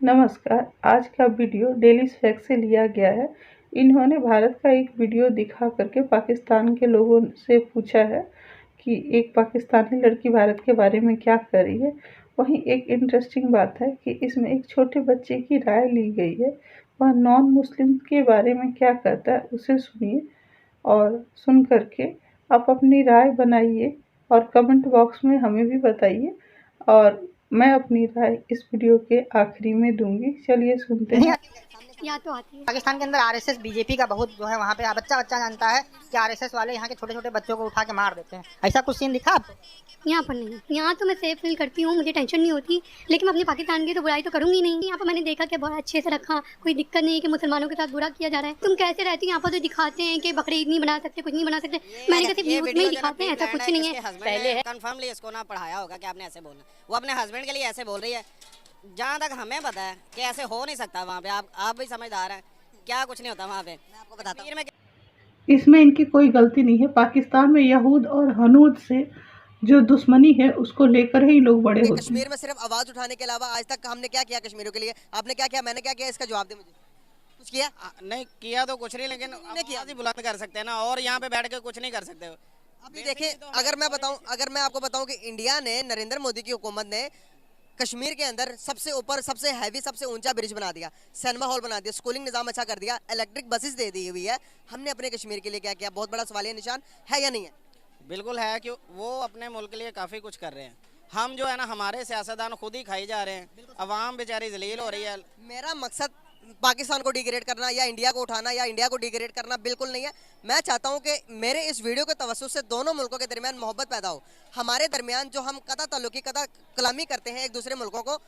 नमस्कार। आज का वीडियो डेली फैक्ट से लिया गया है। इन्होंने भारत का एक वीडियो दिखा करके पाकिस्तान के लोगों से पूछा है कि एक पाकिस्तानी लड़की भारत के बारे में क्या कर रही है। वहीं एक इंटरेस्टिंग बात है कि इसमें एक छोटे बच्चे की राय ली गई है। वह नॉन मुस्लिम के बारे में क्या कहता है उसे सुनिए और सुन करके आप अपनी राय बनाइए और कमेंट बॉक्स में हमें भी बताइए। और मैं अपनी राय इस वीडियो के आखिरी में दूंगी। चलिए सुनते हैं। यहाँ तो आती है। पाकिस्तान के अंदर आरएसएस बीजेपी का बहुत जो है वहाँ पे बच्चा जानता है कि आरएसएस वाले यहाँ के छोटे छोटे बच्चों को उठा के मार देते हैं। ऐसा कुछ सीन दिखा आपको? यहाँ पर नहीं। यहाँ तो मैं सेफ फील करती हूँ, मुझे टेंशन नहीं होती, लेकिन मैं अपने पाकिस्तान की तो बुराई तो करूँगी नहीं। यहाँ पर मैंने देखा कि बहुत अच्छे से रखा, कोई दिक्कत नहीं कि मुसलमानों के साथ बुरा किया जा रहा है। तुम कैसे रहती हो यहाँ पर तो दिखाते हैं कि बकरी ईद नहीं बना सकते, कुछ नहीं बना सकते। मैंने कहा न्यूज़ में ही दिखाते हैं, ऐसा कुछ नहीं है। पहले कंफर्मली इसको ना पढ़ाया होगा कि आपने ऐसे बोलना। वो अपने हस्बैंड के लिए ऐसे बोल रही है। जहाँ तक हमें पता है कि ऐसे हो नहीं सकता वहाँ पे। आप भी समझदार हैं, क्या कुछ नहीं होता वहाँ पे। मैं आपको बताता हूँ इसमें इनकी कोई गलती नहीं है। पाकिस्तान में यहूद और हनूद से जो दुश्मनी है उसको लेकर ही लोग बड़े होते हैं। कश्मीर में सिर्फ आवाज उठाने के अलावा आज तक हमने क्या किया कश्मीरियों के लिए? आपने क्या किया, मैंने क्या किया, इसका जवाब दे मुझे। कुछ किया? नहीं किया तो कुछ नहीं, लेकिन आवाज ही बुलंद कर सकते हैं ना, और यहाँ पे बैठ के कुछ नहीं कर सकते। अभी देखिए, अगर मैं आपको बताऊं कि इंडिया ने, नरेंद्र मोदी की हुकूमत ने कश्मीर के अंदर सबसे ऊपर, सबसे हैवी, सबसे ऊंचा ब्रिज बना दिया, सिनेमा हॉल बना दिया, स्कूलिंग निजाम अच्छा कर दिया, इलेक्ट्रिक बसेस दे दी हुई है। हमने अपने कश्मीर के लिए क्या किया? बहुत बड़ा सवालिया निशान है या नहीं है? बिल्कुल है कि वो अपने मुल्क के लिए काफ़ी कुछ कर रहे हैं। हम जो है ना, हमारे सियासतदान खुद ही खाई जा रहे हैं, अवाम बेचारी जलील हो रही है। मेरा मकसद पाकिस्तान को डिग्रेड करना या इंडिया को उठाना या इंडिया को डिग्रेड करना बिल्कुल नहीं है। मैं चाहता हूं कि मेरे इस वीडियो के तवज्जुह से दोनों मुल्कों के दरमियान मोहब्बत पैदा हो। हमारे दरमियान जो हम कदा ताल्लुकी, कदा कलामी करते हैं एक दूसरे मुल्कों को,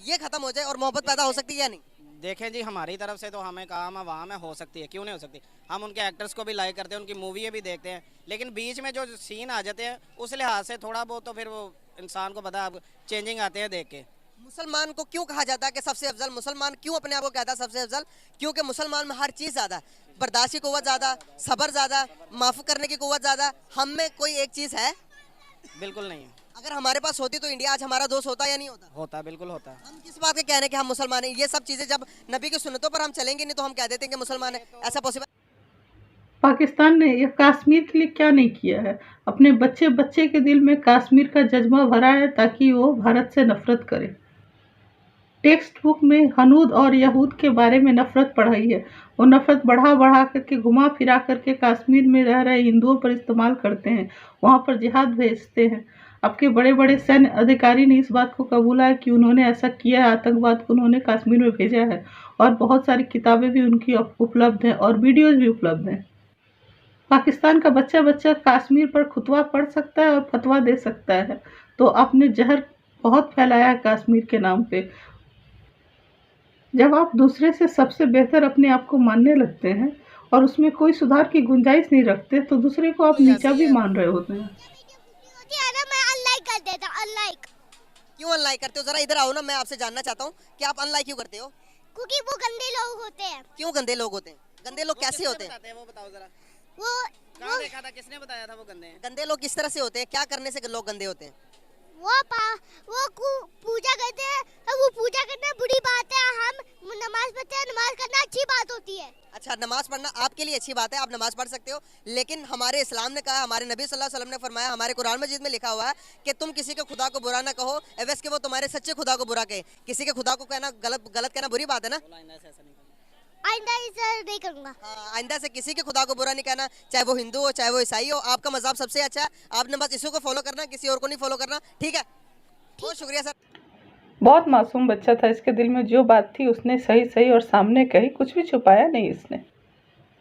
ये खत्म हो जाए और मोहब्बत पैदा हो सकती है या नहीं? देखें जी, हमारी तरफ से तो हमें काम अवाम है, हो सकती है, क्यों नहीं हो सकती। हम उनके एक्टर्स को भी लाइक करते हैं, उनकी मूवी भी देखते हैं, लेकिन बीच में जो सीन आ जाते हैं उस लिहाज से थोड़ा बहुत तो फिर वो इंसान को पता है, चेंजिंग आते हैं देख के। मुसलमान को क्यों कहा जाता है कि सबसे अफजल? मुसलमान क्यों अपने आप को कहता है सबसे अफजल? क्योंकि मुसलमान में हर चीज़ ज़्यादा है, बर्दाश्त की कुव्वत ज़्यादा, सब्र ज़्यादा, माफ़ करने की कुव्वत ज़्यादा। हम में कोई एक चीज़ है? बिल्कुल नहीं। अगर हमारे पास होती तो इंडिया आज हमारा दोस्त होता या नहीं होता? होता, बिल्कुल होता। हम किस बात के कह रहे हैं कि हम मुसलमान हैं? ये सब चीज़ें जब नबी की सुन्नतों पर हम चलेंगे नहीं तो हम कह देते हैं कि मुसलमान है। ऐसा पॉसिबल? पाकिस्तान ने यह कश्मीर के लिए क्या नहीं किया है। अपने बच्चे बच्चे के दिल में कश्मीर का जज्बा भरा है ताकि वो भारत से नफरत करे। टेक्स्ट बुक में हनूद और यहूद के बारे में नफरत पढ़ाई है। वो नफरत बढ़ा बढ़ा करके, घुमा फिरा करके कश्मीर में रह रहे हिंदुओं पर इस्तेमाल करते हैं, वहाँ पर जिहाद भेजते हैं। आपके बड़े बड़े सैन्य अधिकारी ने इस बात को कबूला है कि उन्होंने ऐसा किया है, आतंकवाद को उन्होंने कश्मीर में भेजा है। और बहुत सारी किताबें भी उनकी उपलब्ध हैं और वीडियोज भी उपलब्ध हैं। पाकिस्तान का बच्चा बच्चा कश्मीर पर खुतवा पढ़ सकता है और फतवा दे सकता है। तो आपने जहर बहुत फैलाया है कश्मीर के नाम पे। जब आप दूसरे से सबसे बेहतर अपने आप को मानने लगते हैं और उसमें कोई सुधार की गुंजाइश नहीं रखते तो दूसरे को आप नीचा भी मान रहे होते हैं। क्यों अनलाइक करते हो? जरा इधर आओ ना, मैं आपसे जानना चाहता हूँ कि आप अनलाइक क्यों करते हो? क्योंकि वो गंदे लोग होते हैं। क्यों गंदे लोग होते हैं? गंदे लोग कैसे होते हैं? वो बताओ जरा। वो कहाँ देखा था, किसने बताया था वो गंदे हैं? गंदे लोग किस तरह से होते हैं? क्या करने से लोग गंदे होते हैं? वो पूजा करते हैं, वो पूजा करना बुरी बात है। हम नमाज पढ़ते हैं, नमाज करना अच्छी बात होती है। अच्छा, नमाज पढ़ना आपके लिए अच्छी बात है, आप नमाज पढ़ सकते हो, लेकिन हमारे इस्लाम ने कहा, हमारे नबी सल्लल्लाहु अलैहि वसल्लम ने फरमाया, हमारे कुरान मजीद में लिखा हुआ है कि तुम किसी के खुदा को बुरा ना कहो एवज के वो तुम्हारे सच्चे खुदा को बुरा कहे। किसी के खुदा को कहना गलत कहना बुरी बात है ना? आइंदा ऐसा नहीं करूँगा। हाँ, आइंदा से किसी के खुदा को बुरा नहीं कहना, चाहे वो हिंदू हो चाहे वो ईसाई हो। आपका मज़हब सबसे अच्छा है, आपने बस इसी को फॉलो करना, किसी और को नहीं फॉलो करना। ठीक है, बहुत शुक्रिया सर। बहुत मासूम बच्चा था, इसके दिल में जो बात थी उसने सही सही और सामने कही, कुछ भी छुपाया नहीं इसने।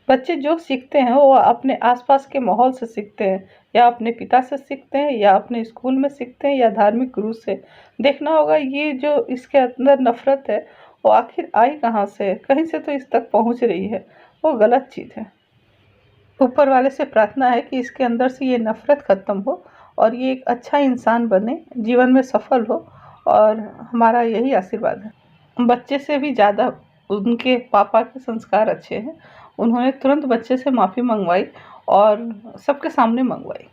बच्चे जो सीखते हैं वो अपने आसपास के माहौल से सीखते हैं, या अपने पिता से सीखते हैं, या अपने स्कूल में सीखते हैं, या धार्मिक गुरु से। देखना होगा ये जो इसके अंदर नफरत है वो आखिर आई कहाँ से? कहीं से तो इस तक पहुँच रही है, वो गलत चीज़ है। ऊपर वाले से प्रार्थना है कि इसके अंदर से ये नफरत ख़त्म हो और ये एक अच्छा इंसान बने, जीवन में सफल हो, और हमारा यही आशीर्वाद है। बच्चे से भी ज़्यादा उनके पापा के संस्कार अच्छे हैं। उन्होंने तुरंत बच्चे से माफ़ी मंगवाई और सबके सामने मंगवाई।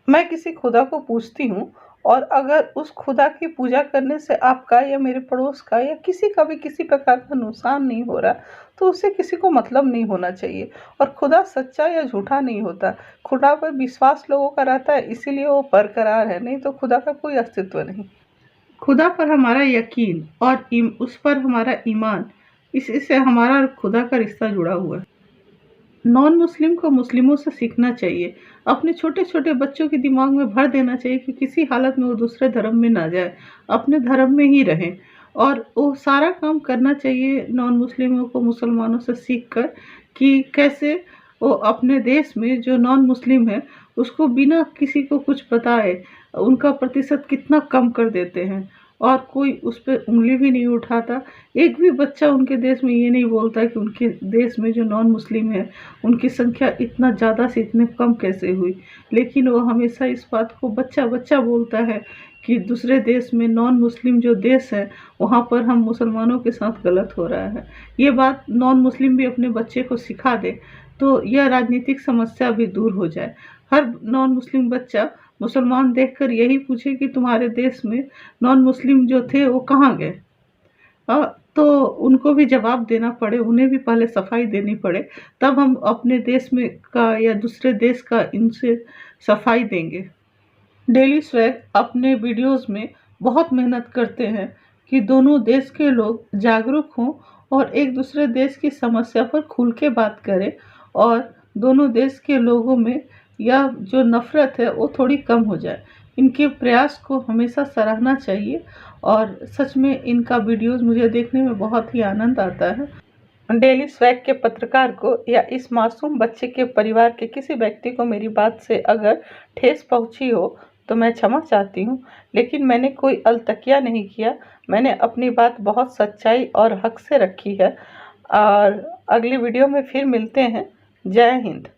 मैं किसी खुदा को पूछती हूँ और अगर उस खुदा की पूजा करने से आपका या मेरे पड़ोस का या किसी का भी किसी प्रकार का नुकसान नहीं हो रहा, तो उससे किसी को मतलब नहीं होना चाहिए। और खुदा सच्चा या झूठा नहीं होता, खुदा पर विश्वास लोगों का रहता है, इसीलिए वो बरकरार है, नहीं तो खुदा का कोई अस्तित्व नहीं। खुदा पर हमारा यकीन और उस पर हमारा ईमान, इससे हमारा और खुदा का रिश्ता जुड़ा हुआ है। नॉन मुस्लिम को मुस्लिमों से सीखना चाहिए, अपने छोटे छोटे बच्चों के दिमाग में भर देना चाहिए कि किसी हालत में वो दूसरे धर्म में ना जाए, अपने धर्म में ही रहें। और वो सारा काम करना चाहिए नॉन मुस्लिमों को मुसलमानों से सीख कर कि कैसे वो अपने देश में जो नॉन मुस्लिम है उसको बिना किसी को कुछ बताए उनका प्रतिशत कितना कम कर देते हैं, और कोई उस पर उंगली भी नहीं उठाता। एक भी बच्चा उनके देश में ये नहीं बोलता कि उनके देश में जो नॉन मुस्लिम है उनकी संख्या इतना ज़्यादा से इतने कम कैसे हुई, लेकिन वो हमेशा इस बात को बच्चा बच्चा बोलता है कि दूसरे देश में नॉन मुस्लिम जो देश है वहाँ पर हम मुसलमानों के साथ गलत हो रहा है। ये बात नॉन मुस्लिम भी अपने बच्चे को सिखा दे तो यह राजनीतिक समस्या भी दूर हो जाए। हर नॉन मुस्लिम बच्चा मुसलमान देखकर यही पूछे कि तुम्हारे देश में नॉन मुस्लिम जो थे वो कहाँ गए, तो उनको भी जवाब देना पड़े, उन्हें भी पहले सफाई देनी पड़े, तब हम अपने देश में का या दूसरे देश का इनसे सफाई देंगे। डेली स्वैग अपने वीडियोस में बहुत मेहनत करते हैं कि दोनों देश के लोग जागरूक हों और एक दूसरे देश की समस्या पर खुल के बात करें, और दोनों देश के लोगों में यह जो नफ़रत है वो थोड़ी कम हो जाए। इनके प्रयास को हमेशा सराहना चाहिए और सच में इनका वीडियोस मुझे देखने में बहुत ही आनंद आता है। डेली स्वैग के पत्रकार को या इस मासूम बच्चे के परिवार के किसी व्यक्ति को मेरी बात से अगर ठेस पहुंची हो तो मैं क्षमा चाहती हूं, लेकिन मैंने कोई अलतकिया नहीं किया। मैंने अपनी बात बहुत सच्चाई और हक से रखी है। और अगली वीडियो में फिर मिलते हैं। जय हिंद।